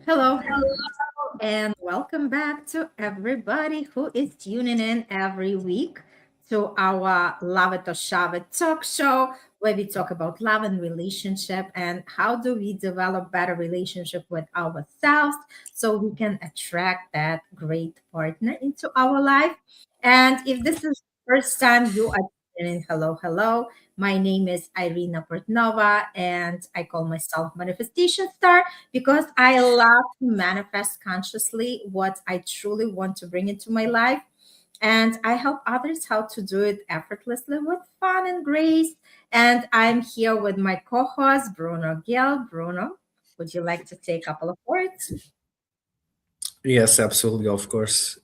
Hello, and welcome back to everybody who is tuning in every week to our Love It or Shove It talk show, where we talk about love and relationship and how do we develop better relationship with ourselves so we can attract that great partner into our life. And if this is the first time you are tuning in, hello. My name is Irina Portnova, and I call myself Manifestation Star because I love to manifest consciously what I truly want to bring into my life. And I help others how to do it effortlessly with fun and grace. And I'm here with my co host, Bruno Gill. Bruno, would you like to say a couple of words? Yes, absolutely, of course.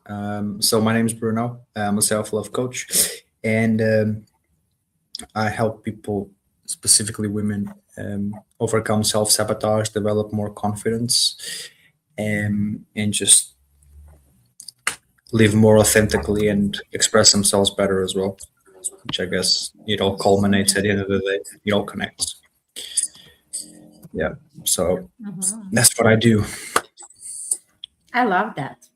So my name is Bruno. I'm a self-love coach, and I help people, specifically women, overcome self-sabotage, develop more confidence, and just live more authentically and express themselves better as well. Which I guess it all culminates at the end of the day. It all connects. Yeah. So Mhm. that's what I do. I love that.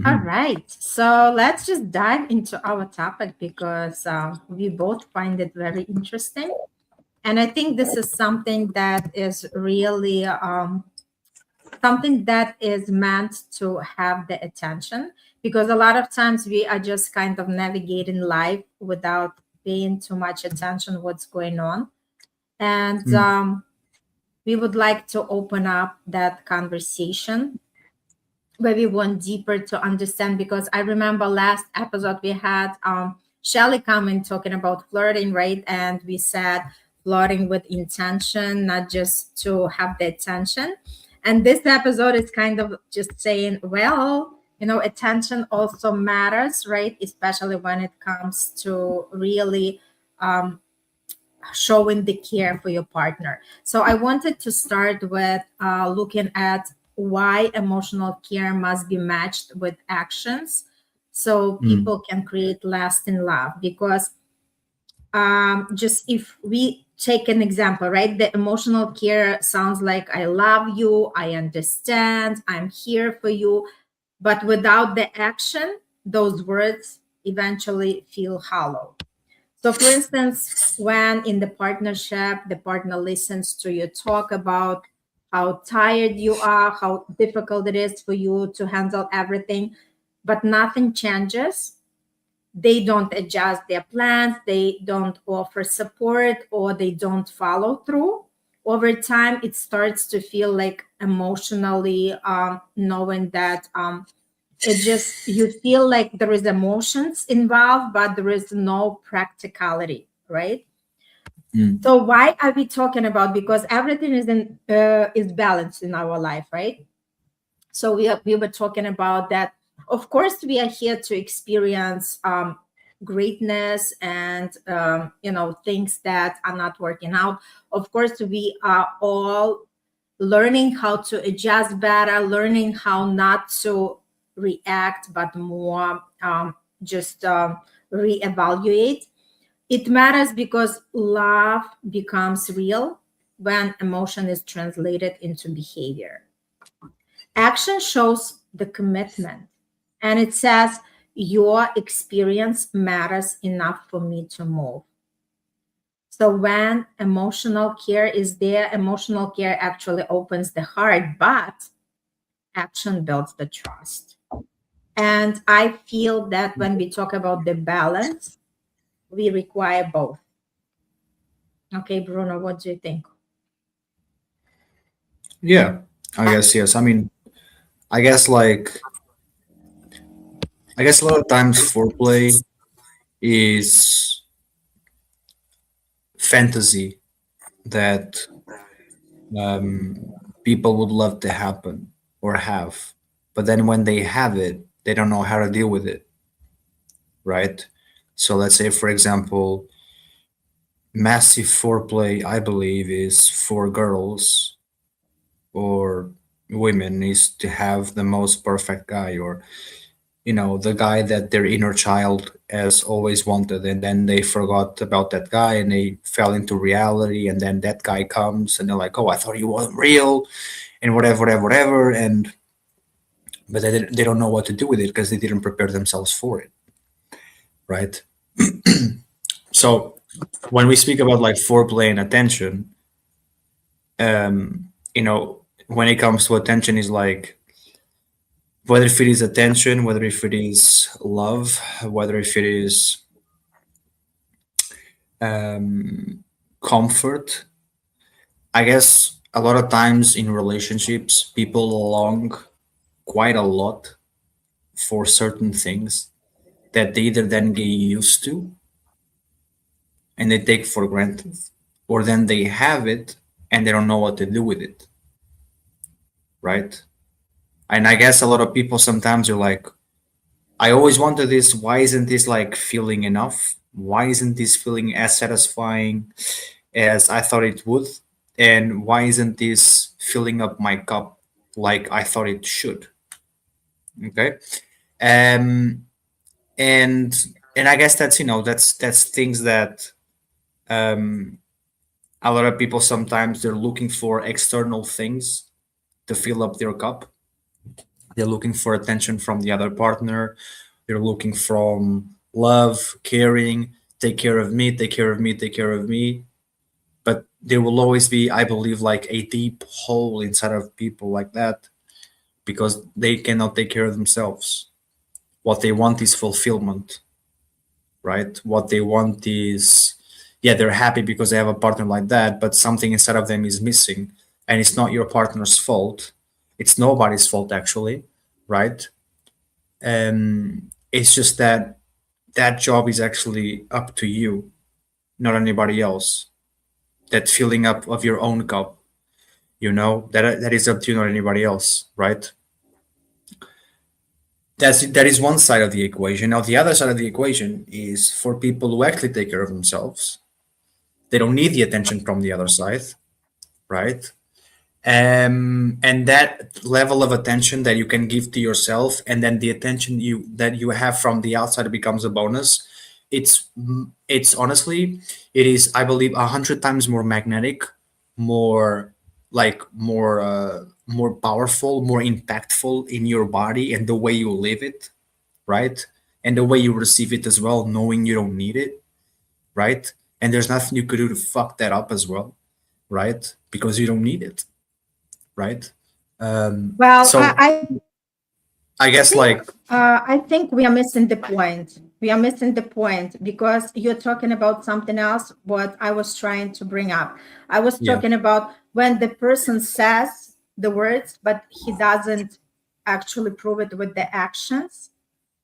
All Hmm. right. So let's just dive into our topic because we both find it very interesting. And I think this is something that is really something that is meant to have the attention because a lot of times we are just kind of navigating life without paying too much attention what's going on. And we would like to open up that conversation where we went deeper to understand because I remember last episode we had Shelly come in talking about flirting, right? And we said flirting with intention, not just to have the attention. And this episode is kind of just saying, well, attention also matters, right? Especially when it comes to really um, showing the care for your partner. So I wanted to start with looking at why emotional care must be matched with actions so Mm. people can create lasting love. Because just if we take an example, right? The emotional care sounds like I love you, I understand, I'm here for you. But without the action, those words eventually feel hollow. So, for instance, when in the partnership, the partner listens to you talk about how tired you are, how difficult it is for you to handle everything, but nothing changes. They don't adjust their plans, they don't offer support, or they don't follow through. Over time, it starts to feel like emotionally knowing that it just you feel like there is emotions involved but there is no practicality, right? Mm. So why are we talking about, because everything is balanced in our life, right? So we were talking about that. Of course we are here to experience greatness and things that are not working out. Of course we are all learning how to adjust better, learning how not to react, but more just reevaluate. It matters because love becomes real when emotion is translated into behavior. Action shows the commitment, and it says, your experience matters enough for me to move. So when emotional care is there, emotional care actually opens the heart, but action builds the trust. And I feel that when we talk about the balance, we require both. Okay, Bruno, what do you think? Yeah, I guess yes. I mean, I guess like I guess a lot of times foreplay is fantasy that people would love to happen or have, but then when they have it, they don't know how to deal with it, right? So let's say, for example, massive foreplay, I believe, is for girls or women is to have the most perfect guy or the guy that their inner child has always wanted, and then they forgot about that guy and they fell into reality, and then that guy comes and they're like, oh, I thought he wasn't real. and whatever, and but they don't know what to do with it because they didn't prepare themselves for it, right? So when we speak about like foreplay and attention, when it comes to attention, is like whether if it is attention, whether if it is love, whether if it is comfort. I guess a lot of times in relationships, people long quite a lot for certain things that they either then get used to and they take for granted, or then they have it and they don't know what to do with it, right? And I guess a lot of people sometimes are like, I always wanted this. Why isn't this like feeling enough? Why isn't this feeling as satisfying as I thought it would? And why isn't this filling up my cup like I thought it should? Okay. Um, and I guess that's that's things that a lot of people sometimes they're looking for external things to fill up their cup. They're looking for attention from the other partner. They're looking from love, caring, take care of me, take care of me, take care of me. But there will always be, I believe, like a deep hole inside of people like that because they cannot take care of themselves. What they want is fulfillment, right? What they want is, yeah, they're happy because they have a partner like that, but something inside of them is missing. And it's not your partner's fault. It's nobody's fault, actually, right? It's just that that job is actually up to you, not anybody else. That filling up of your own cup, that is up to you, not anybody else, right? That is one side of the equation. Now, the other side of the equation is for people who actually take care of themselves. They don't need the attention from the other side, right? And that level of attention that you can give to yourself, and then the attention you have from the outside becomes a bonus. It's honestly, it is, I believe, 100 times more magnetic, more more powerful, more impactful in your body and the way you live it, right? And the way you receive it as well, knowing you don't need it, right? And there's nothing you could do to fuck that up as well, right? Because you don't need it, right? Well, So I guess think like I think we are missing the point. We are missing the point because you're talking about something else. What I was trying to bring up, I was yeah, talking about when the person says the words, but he doesn't actually prove it with the actions.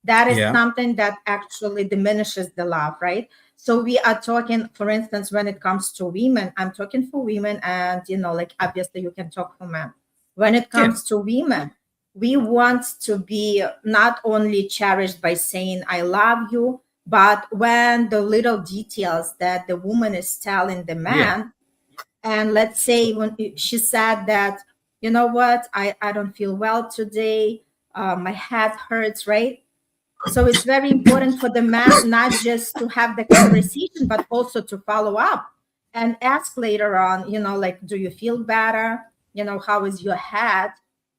That is yeah, something that actually diminishes the love, right? So we are talking, for instance, when it comes to women, I'm talking for women, and like obviously you can talk for men. When it yeah, comes to women, we want to be not only cherished by saying I love you, but when the little details that the woman is telling the yeah. man, and let's say when she said that, you know what, I don't feel well today, my head hurts, right? So it's very important for the man not just to have the conversation, but also to follow up and ask later on, like, do you feel better? How is your head?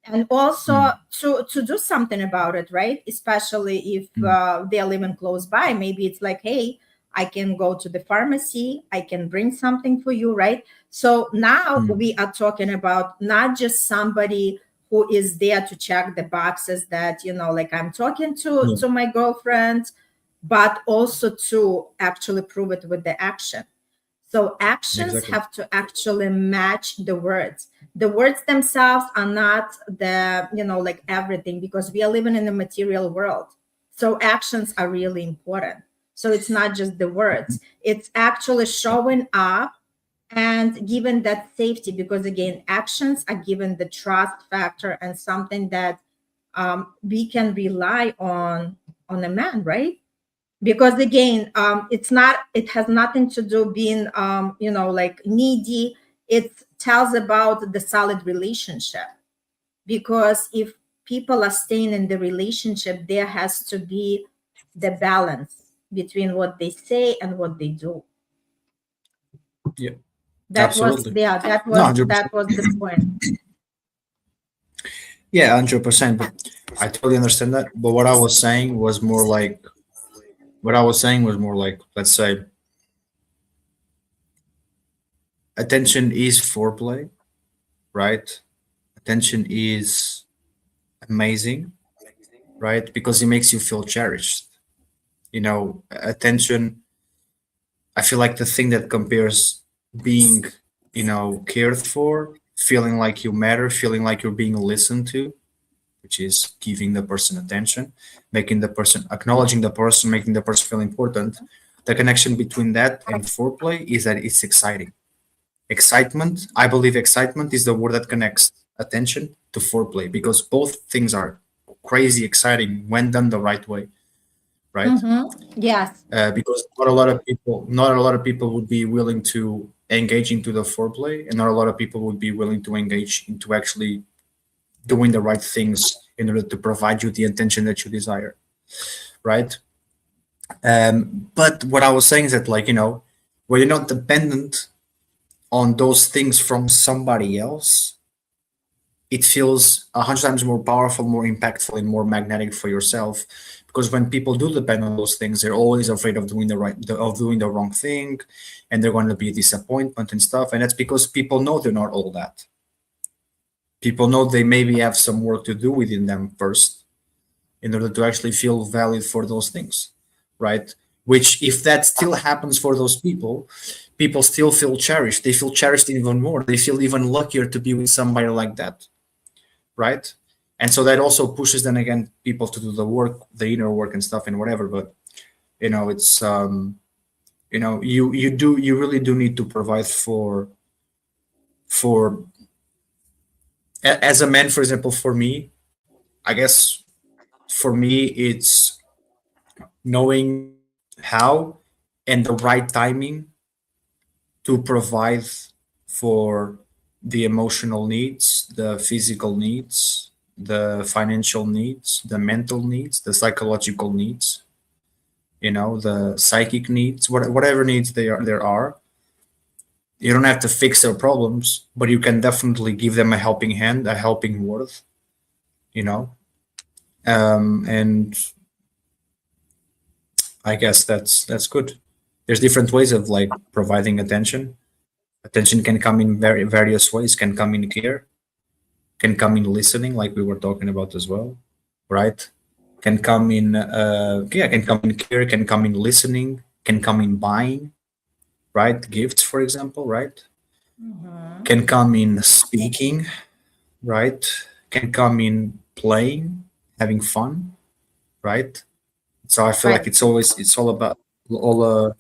And also Mm, to do something about it, right? Especially if mm, they're living close by. Maybe it's like, hey, I can go to the pharmacy, I can bring something for you, right? So now mm, we are talking about not just somebody who is there to check the boxes that like I'm talking to yeah, my girlfriend, but also to actually prove it with the action. So actions exactly. have to actually match the words. The words themselves are not the like everything, because we are living in a material world. So actions are really important. So it's not just the words, it's actually showing up and given that safety, because again, actions are given the trust factor and something that we can rely on a man, right? Because again, it has nothing to do being like needy. It tells about the solid relationship, because if people are staying in the relationship, there has to be the balance between what they say and what they do. Yeah, That was absolutely. yeah, that No, was 100%. that was the point. Yeah, 100%. But I totally understand that. But what I was saying was more like, let's say, attention is foreplay, right? Attention is amazing, right? Because it makes you feel cherished. Attention, I feel like the thing that compares being, cared for, feeling like you matter, feeling like you're being listened to, which is giving the person attention, making the person, acknowledging the person, making the person feel important. The connection between that and foreplay is that it's exciting. Excitement, I believe excitement is the word that connects attention to foreplay because both things are crazy exciting when done the right way, right? Yes. Because not a lot of people would be willing to engage into the foreplay, and not a lot of people would be willing to engage into actually doing the right things in order to provide you the attention that you desire, right? But what I was saying is that, like, when you're not dependent on those things from somebody else, it feels 100 times more powerful, more impactful, and more magnetic for yourself. Because when people do depend on those things, they're always afraid of doing the wrong thing, and they're going to be a disappointment and stuff. And that's because people know they're not all that. People know they maybe have some work to do within them first in order to actually feel valid for those things, right? Which, if that still happens for those people still feel cherished. They feel cherished even more. They feel even luckier to be with somebody like that, right? And so that also pushes then again people to do the work, the inner work and stuff and whatever. But it's you really do need to provide for as a man, for example. For me, I guess for me it's knowing how and the right timing to provide for the emotional needs, the physical needs, the financial needs, the mental needs, the psychological needs, the psychic needs, whatever needs there are. You don't have to fix their problems, but you can definitely give them a helping hand, a helping word, you know. And I guess that's good. There's different ways of like providing attention. Attention can come in various ways. Can come in care, can come in listening, like we were talking about as well, right? Can come in, can come in care, can come in listening, can come in buying, right? Gifts, for example, right? Can come in speaking, right? Can come in playing, having fun, right? So I feel like Right. it's all about all. I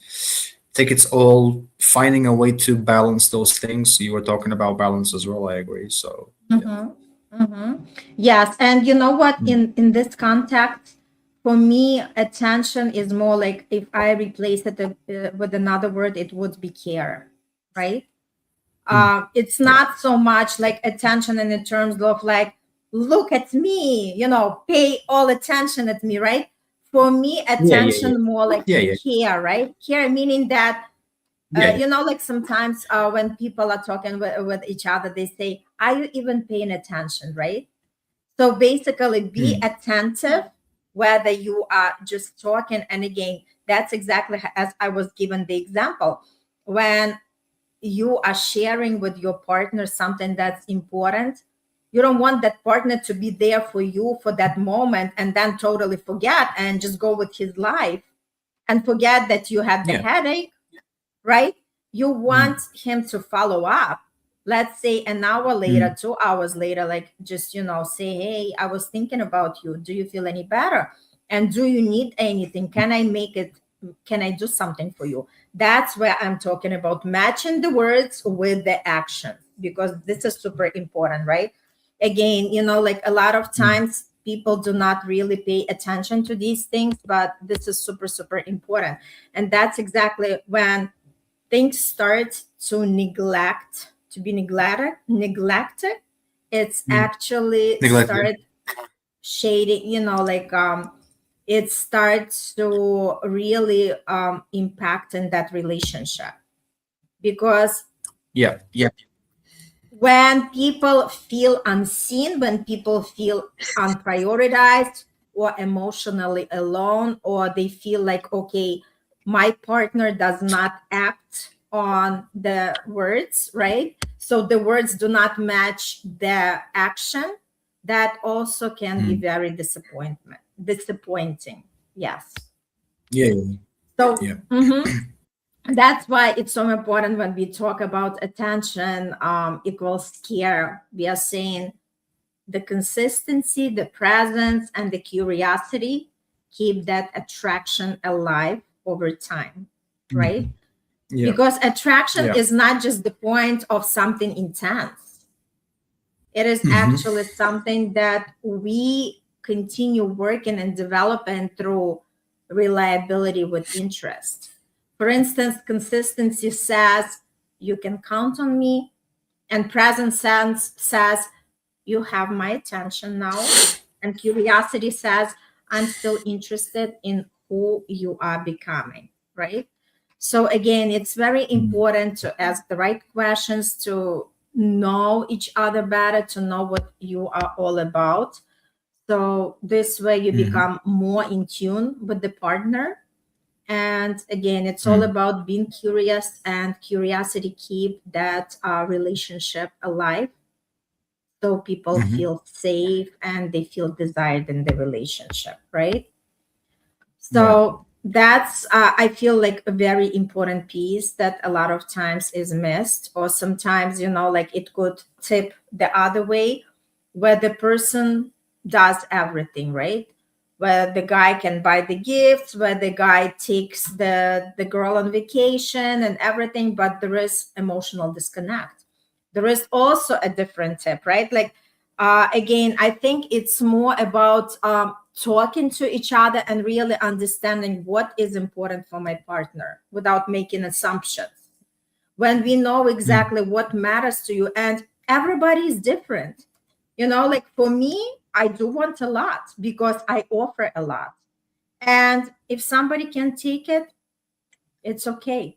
think it's all finding a way to balance those things. You were talking about balance as well. I agree. So yeah. Yes, and you know what? Mm. In this context, for me, attention is more like, if I replace it with another word, it would be care, right? Mm. It's Yeah. not so much like attention in the terms of like, look at me, pay all attention at me, right? For me, Yeah. Yeah. Yeah. attention more like Yeah. Yeah. care, right? Care meaning that Yeah. Yeah. like sometimes when people are talking with each other, they say, are you even paying attention, right? So basically, be Mm. attentive whether you are just talking. And again, that's exactly as I was given the example. When you are sharing with your partner something that's important, you don't want that partner to be there for you for that moment and then totally forget and just go with his life and forget that you had the Yeah. headache, right? You Mm. want him to follow up. Let's say an hour later, Mm. 2 hours later, like just, say, hey, I was thinking about you. Do you feel any better? And do you need anything? Can I make it? Can I do something for you? That's where I'm talking about matching the words with the action, because this is super important, right? Again, like a lot of Mm. times people do not really pay attention to these things, but this is super, super important. And that's exactly when things start to be neglected. It's Mm. actually Neglect. Yeah. start shading, like it starts to really impact in that relationship, because Yeah. Yeah. When people feel unseen, when people feel unprioritized or emotionally alone, or they feel like, okay, my partner does not act on the words, right? So the words do not match the action, that also can be Mm. very disappointing. Yes. Yeah, yeah, So yeah. that's why it's so important when we talk about attention equals care. We are saying the consistency, the presence, and the curiosity keep that attraction alive over time, right? Mhm. Yeah, Because attraction yeah. is not just the point of something intense, it is Hmm. actually something that we continue working and developing through reliability with interest. For instance, consistency says, you can count on me, and present sense says, you have my attention now. And curiosity says, I'm still interested in who you are becoming, right? So, again, it's very Mm. important to ask the right questions, to know each other better, to know what you are all about. So, this way you Mhm. become more in tune with the partner. And again, it's all Mm. about being curious, and curiosity keep that relationship alive, so people Mhm. feel safe and they feel desired in the relationship, right? Yeah. So that's I feel like a very important piece that a lot of times is missed, or sometimes, like it could tip the other way, where the person does everything, right? Where the guy can buy the gifts, where the guy takes the girl on vacation and everything, but there is emotional disconnect. There is also a different tip, right? Like, again, I think it's more about talking to each other and really understanding what is important for my partner without making assumptions. When we know Mm. exactly what matters to you, and everybody is different. Like for me, I do want a lot because I offer a lot. And if somebody can take it, it's okay,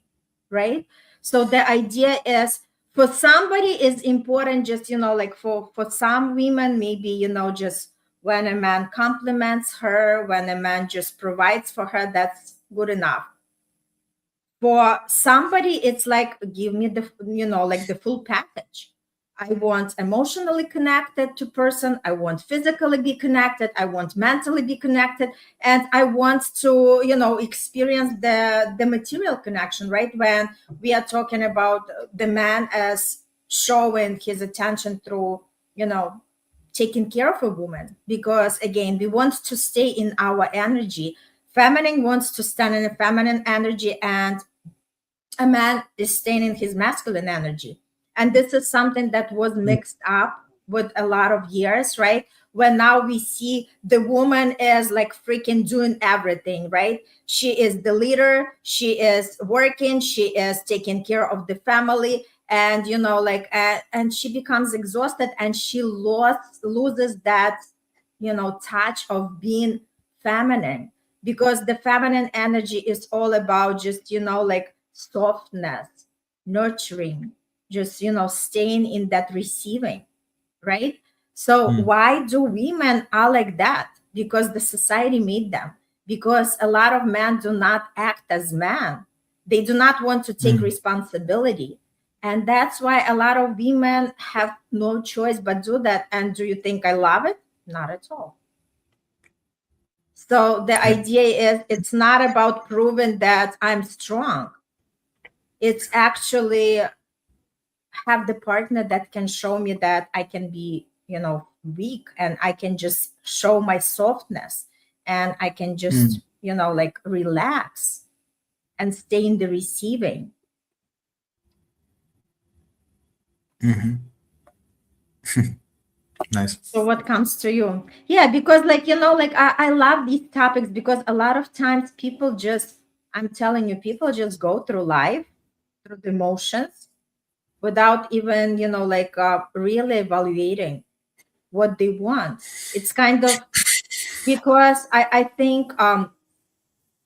right? So the idea is, for somebody is important, just like for some women, maybe just when a man compliments her, when a man just provides for her, that's good enough. For somebody, it's like, give me the like the full package. I want emotionally connected to person, I want physically be connected, I want mentally be connected, and I want to experience the material connection, right? When we are talking about the man as showing his attention through taking care of a woman, because again, we want to stay in our energy. Feminine wants to stand in a feminine energy, and a man is staying in his masculine energy. And this is something that was Mm. mixed up with a lot of years, right? When now we see the woman is like freaking doing everything, right? She is the leader, she is working, she is taking care of the family, and and she becomes exhausted, and she loses that touch of being feminine, because the feminine energy is all about just like softness, nurturing, just staying in that receiving, right? So Mm. why do women are like that? Because the society made them. Because a lot of men do not act as men, they do not want to take Mm. responsibility, and that's why a lot of women have no choice but do that. And do you think I love it? Not at all. So the Yeah. idea is, it's not about proving that I'm strong. It's actually have the partner that can show me that I can be, weak, and I can just show my softness, and I can Mm. just, like relax and stay in the receiving. Mhm. Nice. So what comes to you? Yeah, because like, like I love these topics, because a lot of times people just, I'm telling you, people just go through life through the motions without even, like really evaluating what they want. It's kind of, because I think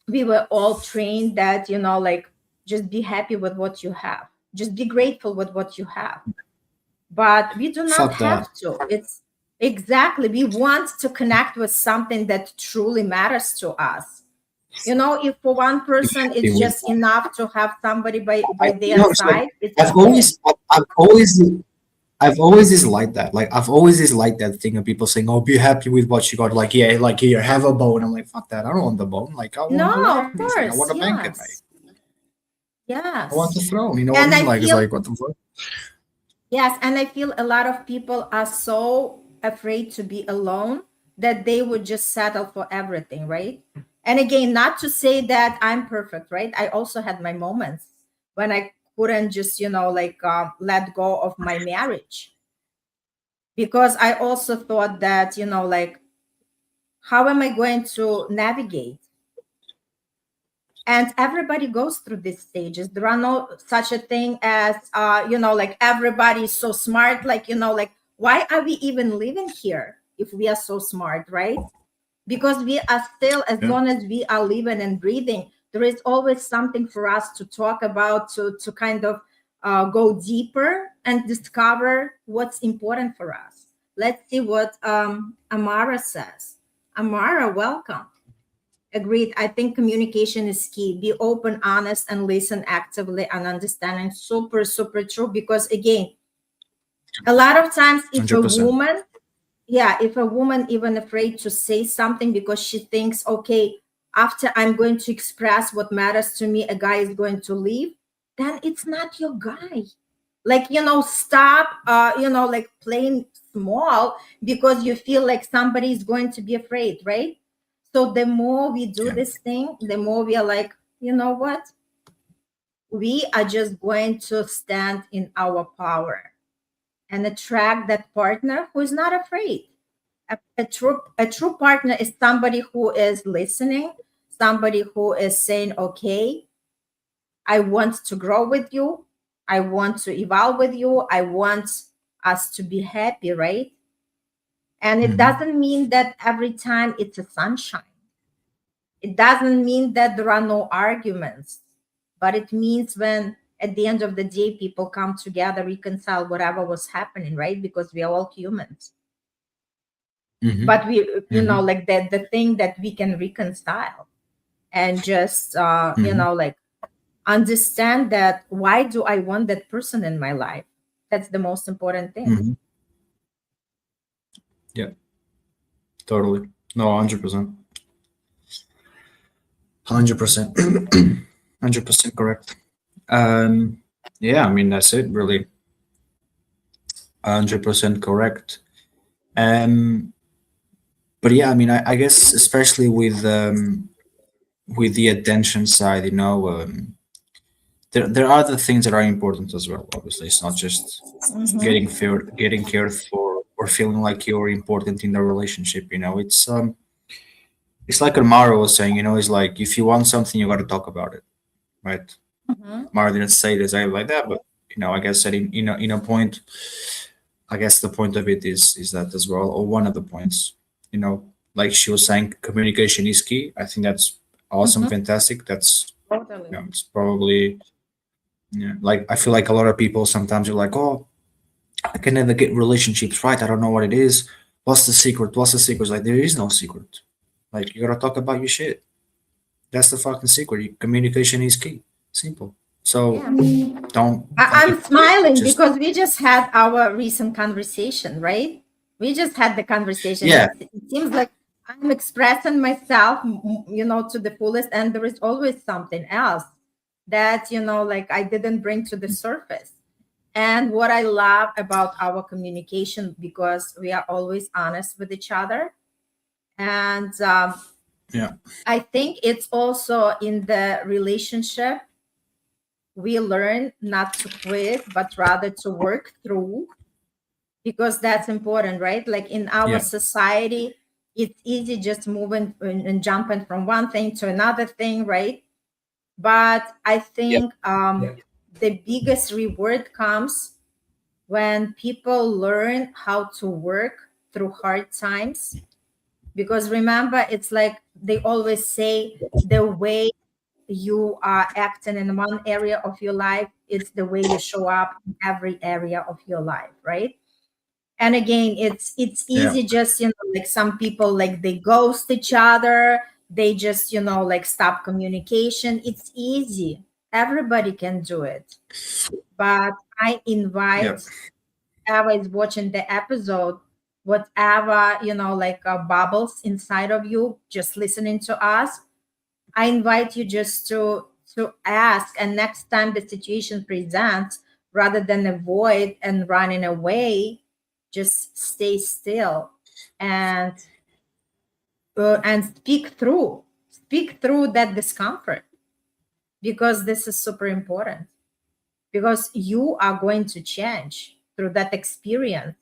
we were all trained that, like, just be happy with what you have, just be grateful with what you have. but we do not Fuck that. have to. It's exactly, we want to connect with something that truly matters to us. You know, if for one person Happy it's with just enough to have somebody by you their know, it's like side, it's I've okay. always I've always I've always is like that. Like I've always is like that thing of people saying, "Oh, be happy with what you got." Like, yeah, like here, have a bone. I'm like, fuck that. I don't want the bone. Like, I want No, more of everything. I course, want a blanket, mate. yes, I want the yes. throne. You know what I And mean? I Like, it's feel, like what the fuck? yes, and I feel a lot of people are so afraid to be alone that they would just settle for everything, right? And again, not to say that I'm perfect, right? I also had my moments when I couldn't just, let go of my marriage, because I also thought that, how am I going to navigate? And everybody goes through these stages. There are no such a thing as everybody is so smart, why are we even living here if we are so smart, right? Because we are still, as Yeah, long as we are living and breathing, there is always something for us to talk about, to kind of go deeper and discover what's important for us. Let's see what Amara says. Amara, welcome. Agreed. I think communication is key. Be open, honest, and listen actively and understanding. Super, super true. Because again, a lot of times, if a 100%. woman, yeah, if a woman even afraid to say something because she thinks, okay, after I'm going to express what matters to me, a guy is going to leave, then it's not your guy. Like, stop, playing small because you feel like somebody is going to be afraid, right? So the more we do Yeah. this thing, the more we are like, you know what? We are just going to stand in our power and attract that partner who is not afraid. A true partner is somebody who is listening, somebody who is saying, okay, I want to grow with you, I want to evolve with you, I want us to be happy, right? And it Hmm. doesn't mean that every time it's a sunshine. It doesn't mean that there are no arguments, but it means when at the end of the day people come together, reconcile whatever was happening, right? Because we are all humans. But Hmm. we, Hmm. like the thing that we can reconcile and just Hmm. understand that why do I want that person in my life? That's the most important thing. Hmm. Yeah, totally. No, 100%. 100%. 100% correct. Um, yeah, I mean, that's it, really. 100% correct. Um, but yeah, I mean, I guess especially with the attention side, there are other things that are important as well. Obviously, it's not just Hmm. getting cared for or feeling like you're important in the relationship. It's like Amaro was saying. It's like if you want something, you got to talk about it, right? Hmm. Mara didn't say it exactly like that, but I guess that in a point, I guess the point of it is that as well, or one of the points. Like she was saying, communication is key. I think that's awesome, Hmm. fantastic. That's Totally. it's probably, yeah. Like I feel like a lot of people sometimes are like, oh, I can never get relationships right. I don't know what it is. What's the secret? What's the secret? Like there is no secret. Like you gotta talk about your shit. That's the fucking secret. Communication is key. Simple. So Yeah. don't be I'm smiling just because we just had our recent conversation, right? We just had the conversation. yeah. It seems like I'm expressing myself, to the fullest, and there is always something else that, I didn't bring to the surface. And what I love about our communication, because we are always honest with each other. And Yeah. I think it's also in the relationship we learn not to quit, but rather to work through, because that's important, right? Like in our Yeah. society, it's easy just moving and jumping from one thing to another thing, right? But I Yep. think the biggest reward comes when people learn how to work through hard times. Because remember, it's like they always say, the way you are acting in one area of your life, it's the way you show up in every area of your life, right? And again, it's Yeah. easy, just like some people, like they ghost each other, they just like stop communication. It's easy, everybody can do it. But I Yeah. invite whoever is watching the episode, whatever like bubbles inside of you just listening to us, I invite you just to ask, and next time the situation presents, rather than avoid and running away, just stay still and speak through that discomfort, because this is super important, because you are going to change through that experience,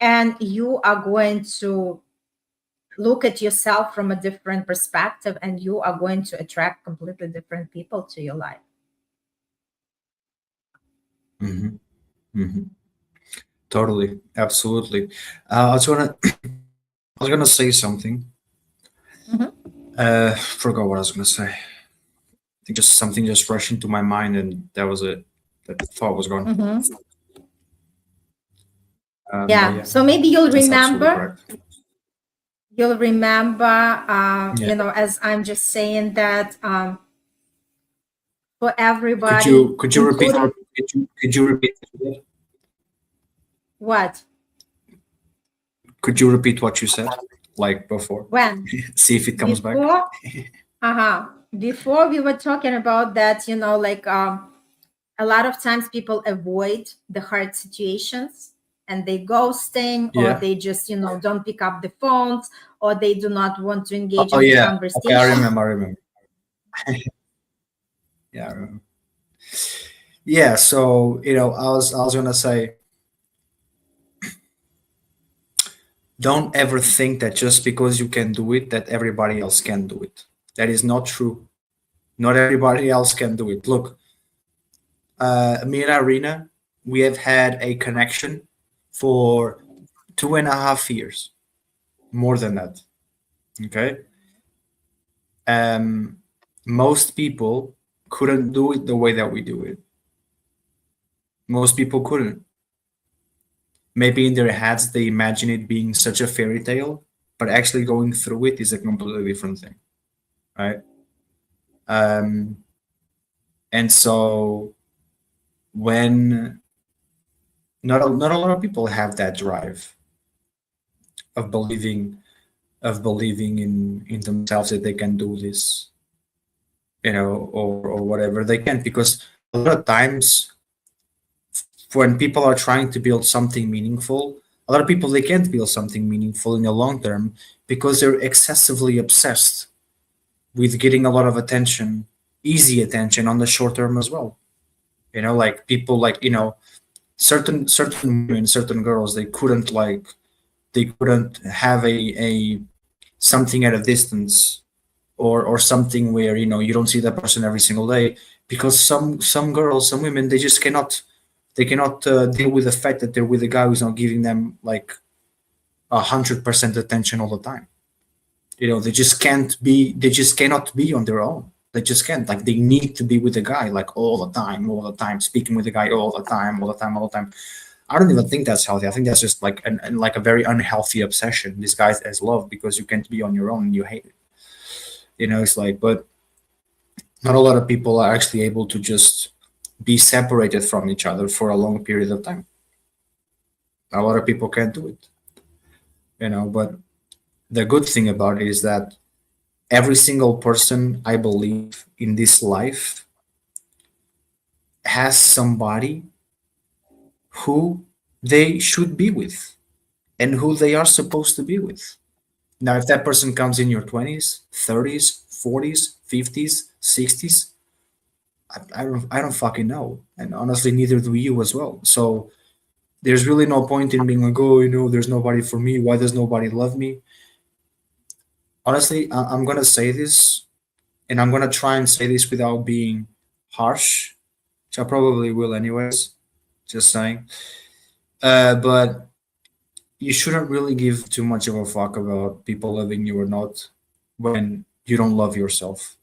and you are going to look at yourself from a different perspective, and you are going to attract completely different people to your life. Hmm. Hmm. Totally. Absolutely. I was gonna I was gonna say something. Mhm. Forgot what I was gonna say. I think just something just rushed into my mind, and that was it. That thought was gone. Mhm. But Yeah. yeah, So maybe you'll that's absolutely remember. correct. You'll remember. Yeah. As I'm just saying that for Could everybody, you could you repeat including could you repeat what? could you repeat what you said like before? When? See if it comes back. Before. Uh-huh. Before we were talking about that, like a lot of times people avoid the hard situations, and they ghosting, or Yeah. they just don't pick up the phones, or they do not want to engage Oh in the yeah. Okay, I conversations. remember. I remember. Yeah. I remember. Yeah. So I was gonna say, don't ever think that just because you can do it, that everybody else can do it. That is not true. Not everybody else can do it. Look, me and Irina, we have had a connection for 2.5 years, more than that. Okay. Um, most people couldn't do it the way that we do it. Most people couldn't. Maybe in their heads they imagine it being such a fairy tale, but actually going through it is a completely different thing, right? Um, and so when not a lot of people have that drive of believing in themselves that they can do this, or whatever they can, because a lot of times when people are trying to build something meaningful, a lot of people they can't build something meaningful in the long term because they're excessively obsessed with getting a lot of attention, easy attention on the short term as well. Like people, like certain women, certain girls, they couldn't have a something at a distance, or something where you don't see that person every single day, because some girls, some women, they cannot deal with the fact that they're with a guy who's not giving them like 100% attention all the time. They just cannot be on their own. They just can't. Like, they need to be with the guy like all the time, speaking with the guy all the time, all the time, all the time. I don't even think that's healthy. I think that's just like like a very unhealthy obsession disguised as love, because you can't be on your own and you hate it. It's like, but not a lot of people are actually able to just be separated from each other for a long period of time. A lot of people can't do it. But the good thing about it is that every single person, I believe, in this life has somebody who they should be with and who they are supposed to be with. Now, if that person comes in your 20s, 30s, 40s, 50s, 60s, I don't fucking know. And honestly, neither do you as well. So there's really no point in being like, oh, there's nobody for me. Why does nobody love me? Honestly, I'm going to say this, and I'm going to try and say this without being harsh, which I probably will anyways, just saying. But you shouldn't really give too much of a fuck about people loving you or not when you don't love yourself.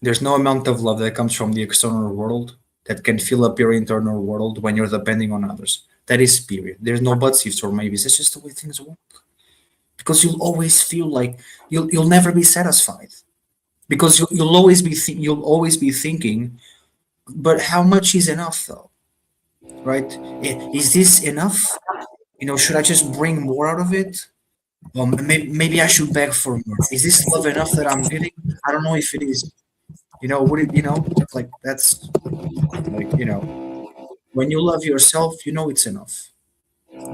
There's no amount of love that comes from the external world that can fill up your internal world when you're depending on others. That is period. There's no buts, ifs, or maybes. It's just the way things work. Because you'll always feel like you'll never be satisfied. Because you'll always be thinking, but how much is enough though? Right? Is this enough? Should I just bring more out of it? Maybe I should beg for more. Is this love enough that I'm getting? I don't know if it is. Would it, like that's like, when you love yourself, it's enough,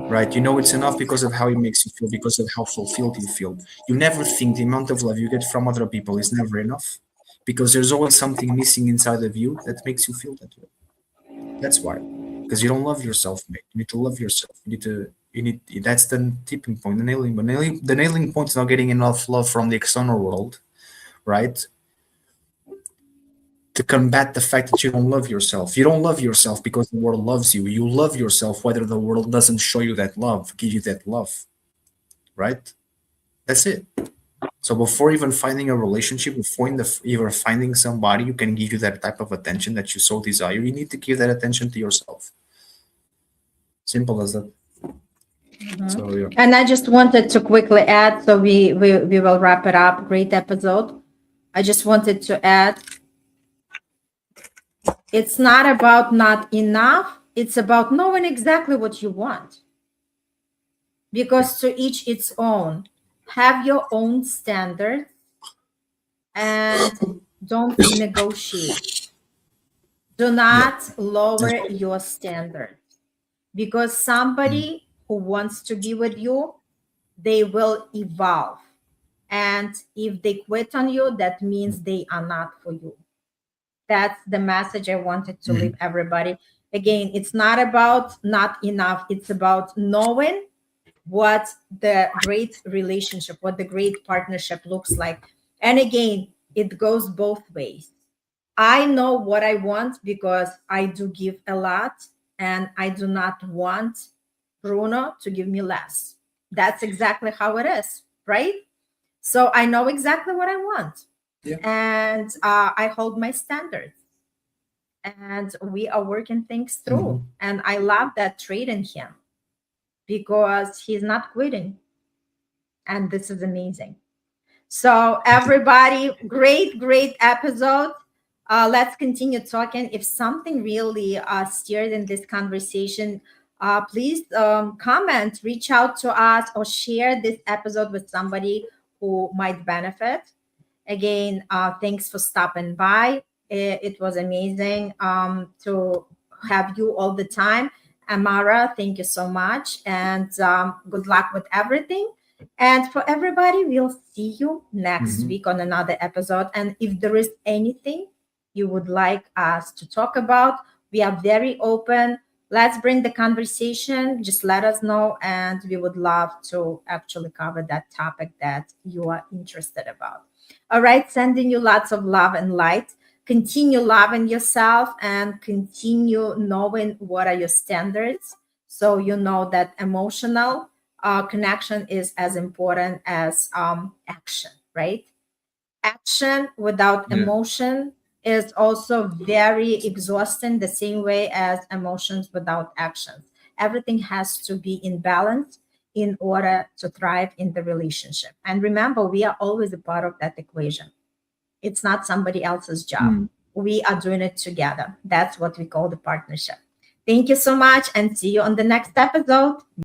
right? It's enough because of how it makes you feel, because of how fulfilled you feel. You never think the amount of love you get from other people is never enough because there's always something missing inside of you that makes you feel that way. That's why, because you don't love yourself, mate. You need to love yourself. That's the tipping point, the nailing point is not getting enough love from the external world, right? To combat the fact that you don't love yourself. You don't love yourself because the world loves you. You love yourself whether the world doesn't show you that love, give you that love, right? That's it. So before even finding a relationship, before even finding somebody who can give you that type of attention that you so desire, you need to give that attention to yourself. Simple as that. So, yeah. And I just wanted to quickly add, so we will wrap it up. Great episode. I just wanted to add, it's not about not enough. It's about knowing exactly what you want. Because to each its own. Have your own standards and don't negotiate. Do not lower your standards. Because somebody who wants to be with you, they will evolve. And if they quit on you, that means they are not for you. That's the message I wanted to leave everybody. Again, it's not about not enough. It's about knowing what the great relationship, what the great partnership looks like. And again, it goes both ways. I know what I want because I do give a lot, and I do not want Bruno to give me less. That's exactly how it is, right? So I know exactly what I want. Yeah. And I hold my standards. And we are working things through. And I love that trait in him because he's not quitting. And this is amazing. So everybody, great episode. Let's continue talking. If something really steered in this conversation, please comment, reach out to us, or share this episode with somebody who might benefit. Again, thanks for stopping by. It was amazing to have you all the time. Amara, thank you so much. And good luck with everything. And for everybody, we'll see you next week on another episode. And if there is anything you would like us to talk about, we are very open. Let's bring the conversation. Just let us know. And we would love to actually cover that topic that you are interested about. All right. Sending you lots of love and light. Continue loving yourself and continue knowing what are your standards. So you know that emotional connection is as important as action, right? Action without emotion is also very exhausting, the same way as emotions without actions. Everything has to be in balance in order to thrive in the relationship. And remember, we are always a part of that equation. It's not somebody else's job. We are doing it together. That's what we call the partnership. Thank you so much and see you on the next episode.